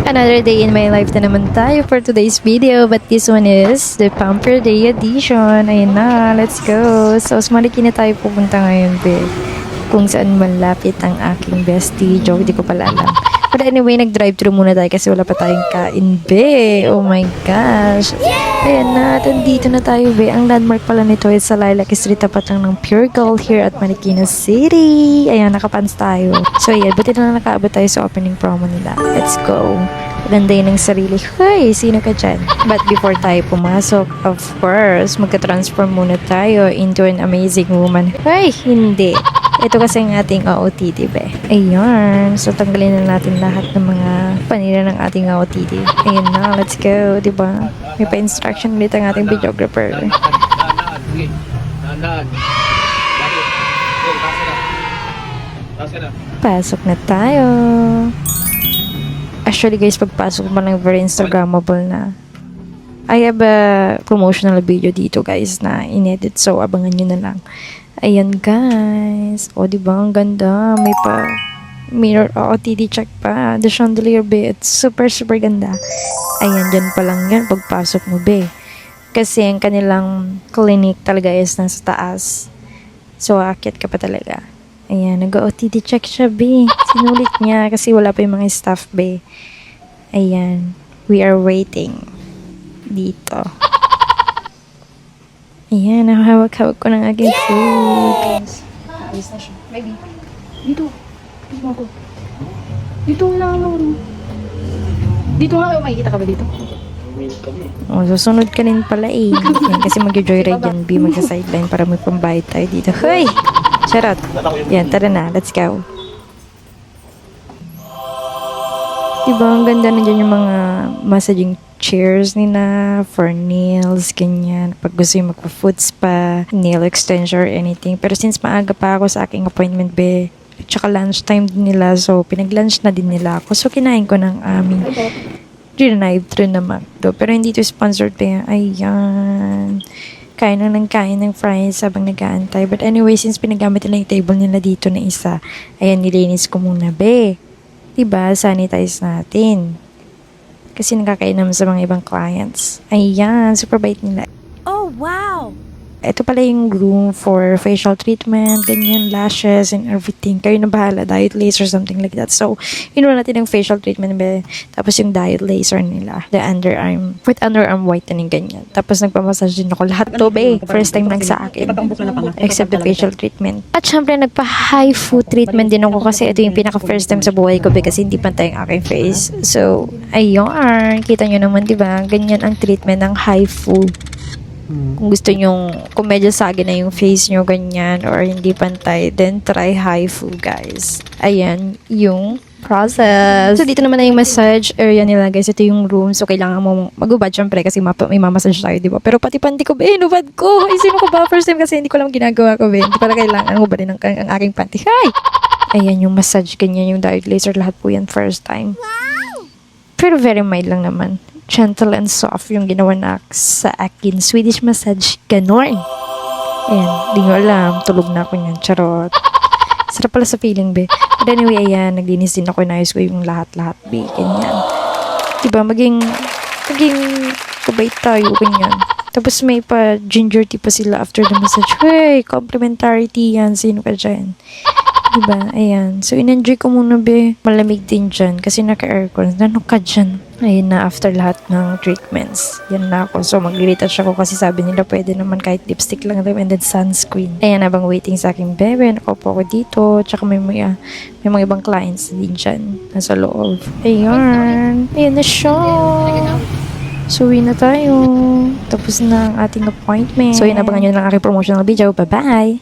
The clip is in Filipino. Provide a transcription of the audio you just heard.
Another day in my life na naman tayo for today's video, but this one is the Pamper Day edition. Ayun na, let's go. So, Smaliki na tayo pupunta ngayon, be. Kung saan malapit ang aking bestie. Joke, di ko pala alam. But anyway, nag-drive-thru muna tayo kasi wala pa tayong kain, be. Oh my gosh. Ayan na, dito na tayo, be. Ang landmark pala nito is sa Lilac Street, tapat lang ng Pure Gold here at Marikina City. Ayan, nakapants tayo. So, ayan, buti na nakaabot tayo sa opening promo nila. Let's go. Maganda yun ng sarili. Hey, sino ka dyan? But before tayo pumasok, of course, magka-transform muna tayo into an amazing woman. Hey, hindi. Ito kasi ang ating OOTD, be. Ayan. So, tanggalin na natin lahat ng mga panila ng ating OOTD. Ayan na, let's go. Diba? May pa-instruction ulit ang ating videographer. Pasok na tayo. Actually, guys, pagpasok mo lang very Instagrammable na. I have a promotional video dito, guys, na inedit. So, abangan nyo na lang. Ayan, guys. O, diba? Ang ganda. May pa mirror OOTD check pa. The chandelier, be. It's super, super ganda. Ayan, dyan pa lang yan. Pagpasok mo, be. Kasi ang kanilang clinic talaga is nasa taas. So, aakyat ka pa talaga. Ayan, nag-OOTD check siya, be. Sinulit niya kasi wala pa yung mga staff, be. Ayan. We are waiting. Dito. Ayan, nakahawak-hawak ko ng aking food. Alis na siya. Baby. Dito. Dito ako. Dito lang ako. Dito nga kayo. Makikita ka ba dito? Oh, susunod ka rin pala eh. Yan, kasi mag-joyride yan. B, magsa-sideline para may pambayad tayo dito. Hoy! Charot. Yan, tara na. Let's go. Diba, ang ganda na dyan yung mga massaging chairs nila for nails, ganyan. Pag gusto yung magpa-foot spa, nail extension or anything. Pero since maaga pa ako sa aking appointment, be, at saka lunchtime din nila, so pinag-lunch na din nila ako. So, kinain ko ng aming drive-thru na McDo. Pero hindi to sponsored pa. Ayan. Kain ng fries habang nag-aantay. But anyway, since pinagamit nila yung table nila dito na isa, ayan, nilinis ko muna, be. Diba, sanitize natin. Kasi nakakain naman sa mga ibang clients. Ayan, super bait nila. Oh, wow! Ito pala yung room for facial treatment, ganyan, lashes, and everything. Kayo na bahala, diet laser, something like that. So, inuwa natin yung facial treatment, be. Tapos yung diet laser nila. The underarm, with underarm whitening, ganyan. Tapos nagpamassage din ako. Lahat to, be. First time lang sa akin. Except the facial treatment. At syempre, nagpa-HIFU treatment din ako kasi ito yung pinaka-first time sa buhay ko, be, kasi hindi pantay ang aking face. So, ayun. Kita nyo naman, diba? Ganyan ang treatment ng HIFU. Kung gusto nyo, kung medyo sagi na yung face nyo, ganyan, or hindi pantay, then try HIFU, guys. Ayan, yung process. So, dito naman na yung massage area nila, guys. Ito yung room. So, kailangan mo mag-ubad, syempre, kasi may mamassage tayo, diba? Pero pati panty ko, be, inubad ko. Isipin ko ba, first time kasi hindi ko lang ginagawa ko, be. Hindi pala kailangan ubadin ang aking panty. Hi! Ayan, yung massage, ganyan, yung diet laser, lahat po yan first time. Pero very mild lang naman. Gentle and soft yung ginawa na sa akin. Swedish massage, ganon. Ayan, di nyo alam. Tulog na ako niyan. Charot. Sarap pala sa feeling, be. But anyway, ayan, naglinis din ako. Inayos ko yung lahat-lahat, be. Ganyan. Diba, maging kubait tayo, ganyan. Tapos may pa ginger tea pa sila after the massage. Hey, complimentary tea yan. Sino ka dyan? Diba? Ayan. So, in-enjoy ko muna, be. Malamig din dyan kasi naka-aircon. Ano ka dyan? Ayun na, after lahat ng treatments. Yan na ako. So, mag-retouch ako kasi sabi nila pwede naman kahit lipstick lang daw and then sunscreen. Ayan, habang waiting sa aking bebe, nakaupo ako dito. Tsaka may mga ibang clients din dyan. Nasa loob. Ayan. Ayan na siya. So, uwi na tayo. Tapos na ang ating appointment. So, yun, abangan nyo lang aking promotional video. Bye-bye!